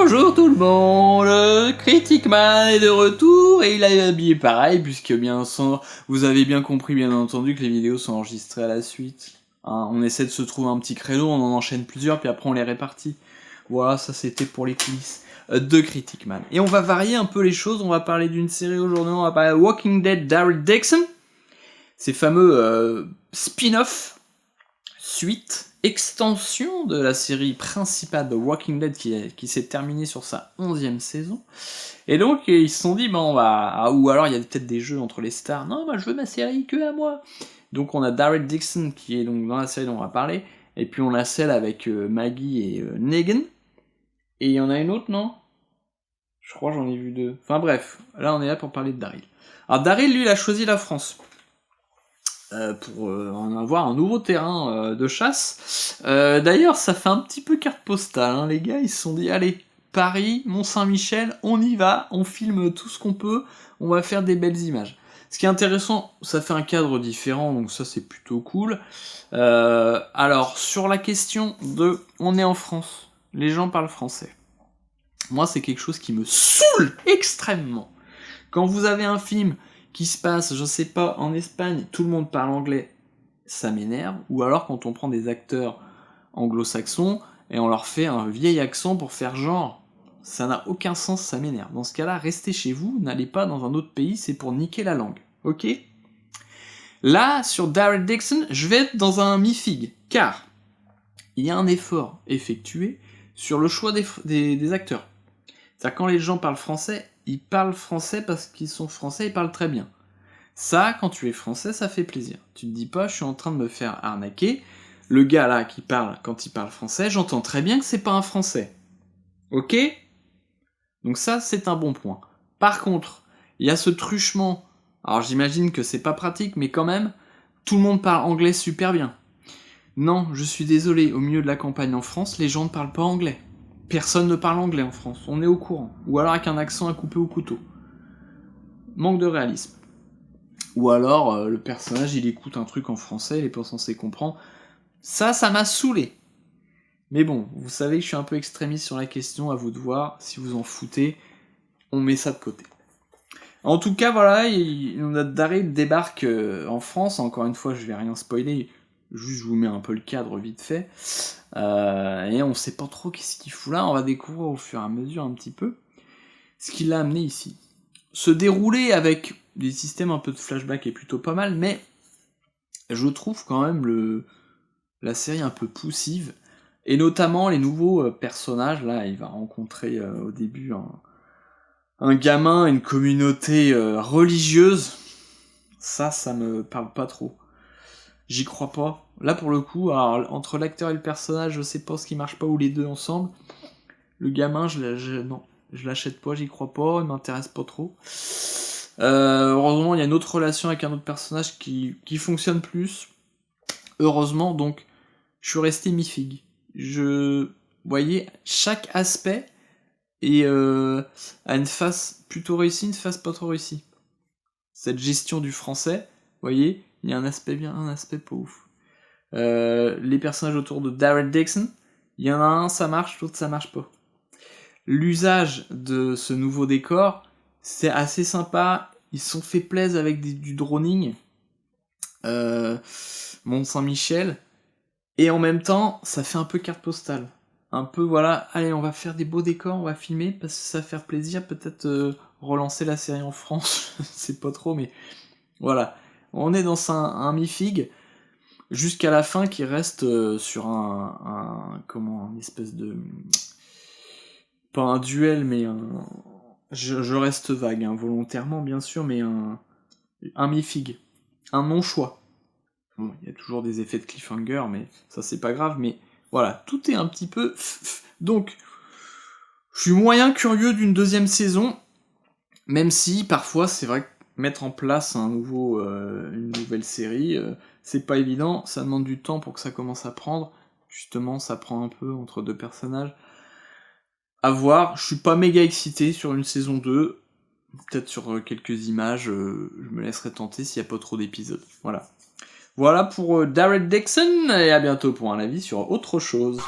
Bonjour tout le monde, Critic Man est de retour et il est habillé pareil puisque vous avez bien compris bien entendu que les vidéos sont enregistrées à la suite. Hein, on essaie de se trouver un petit créneau, on en enchaîne plusieurs puis après on les répartit. Voilà, ça c'était pour les coulisses de Critic Man. Et on va varier un peu les choses, on va parler d'une série aujourd'hui, on va parler de Walking Dead Daryl Dixon. Ces fameux spin-off, suite, extension de la série principale de Walking Dead qui s'est terminée sur sa 11e saison. Et donc ils se sont dit, bon, ou alors il y a peut-être des jeux entre les stars, non, moi je veux ma série que à moi. Donc on a Daryl Dixon qui est donc dans la série dont on va parler, et puis on a celle avec Maggie et Negan. Et il y en a une autre, non? Je crois j'en ai vu deux. Enfin bref, là on est là pour parler de Daryl. Alors Daryl, lui, il a choisi la France. Pour en avoir un nouveau terrain de chasse. D'ailleurs, ça fait un petit peu carte postale, hein, les gars, ils se sont dit, allez, Paris, Mont-Saint-Michel, on y va, on filme tout ce qu'on peut, on va faire des belles images. Ce qui est intéressant, ça fait un cadre différent, donc ça c'est plutôt cool. Alors, sur la question de, on est en France, les gens parlent français. Moi, c'est quelque chose qui me saoule extrêmement. Quand vous avez un film qui se passe, je sais pas, en Espagne, tout le monde parle anglais, ça m'énerve. Ou alors quand on prend des acteurs anglo-saxons et on leur fait un vieil accent pour faire genre, ça n'a aucun sens, ça m'énerve. Dans ce cas-là, restez chez vous, n'allez pas dans un autre pays, c'est pour niquer la langue, ok? Là, sur Daryl Dixon, je vais être dans un mi-figue, car il y a un effort effectué sur le choix des acteurs. C'est-à-dire quand les gens parlent français, ils parlent français parce qu'ils sont français, ils parlent très bien. Ça, quand tu es français, ça fait plaisir. Tu te dis pas, je suis en train de me faire arnaquer. Le gars là qui parle, quand il parle français, j'entends très bien que c'est pas un français. Ok? Donc ça, c'est un bon point. Par contre, il y a ce truchement. Alors j'imagine que c'est pas pratique, mais quand même, tout le monde parle anglais super bien. Non, je suis désolé, au milieu de la campagne en France, les gens ne parlent pas anglais. Personne ne parle anglais en France, on est au courant. Ou alors avec un accent à couper au couteau. Manque de réalisme. Ou alors, le personnage, il écoute un truc en français, il est pas censé comprendre. Ça m'a saoulé. Mais bon, vous savez que je suis un peu extrémiste sur la question, à vous de voir, si vous en foutez, on met ça de côté. En tout cas, voilà, notre Daryl débarque en France, encore une fois, je vais rien spoiler, juste je vous mets un peu le cadre vite fait. Et on sait pas trop qu'est-ce qu'il fout là, on va découvrir au fur et à mesure un petit peu ce qui l'a amené ici. Se dérouler avec des systèmes un peu de flashback est plutôt pas mal, mais je trouve quand même la série un peu poussive, et notamment les nouveaux personnages. Là, il va rencontrer au début un gamin, une communauté religieuse. Ça me parle pas trop. J'y crois pas. Là, pour le coup, alors, entre l'acteur et le personnage, je sais pas ce qui marche pas, ou les deux ensemble. Le gamin, non, je l'achète pas, j'y crois pas, il m'intéresse pas trop. Heureusement, il y a une autre relation avec un autre personnage qui fonctionne plus. Heureusement, donc, je suis resté mi-figue. Vous voyez, chaque aspect a une face plutôt réussie, une face pas trop réussie. Cette gestion du français, vous voyez, il y a un aspect bien, un aspect pas ouf. Les personnages autour de Daryl Dixon, il y en a un, ça marche, l'autre ça marche pas. L'usage de ce nouveau décor, c'est assez sympa, ils se sont fait plaisir avec du droning, Mont-Saint-Michel, et en même temps, ça fait un peu carte postale. Un peu, voilà, allez, on va faire des beaux décors, on va filmer, parce que ça va faire plaisir, peut-être relancer la série en France, c'est pas trop, mais voilà. On est dans un mi-figue, jusqu'à la fin qui reste sur une espèce de... Pas un duel, mais je reste vague, hein, volontairement bien sûr, mais un mi-figue, un non-choix. Bon, il y a toujours des effets de cliffhanger, mais ça c'est pas grave, mais voilà, tout est un petit peu... Donc, je suis moyen curieux d'une deuxième saison, même si parfois c'est vrai que mettre en place une nouvelle série, c'est pas évident, ça demande du temps pour que ça commence à prendre, justement ça prend un peu entre deux personnages. À voir, je suis pas méga excité sur une saison 2, peut-être sur quelques images, je me laisserai tenter s'il n'y a pas trop d'épisodes. Voilà pour Daryl Dixon, et à bientôt pour un avis sur autre chose.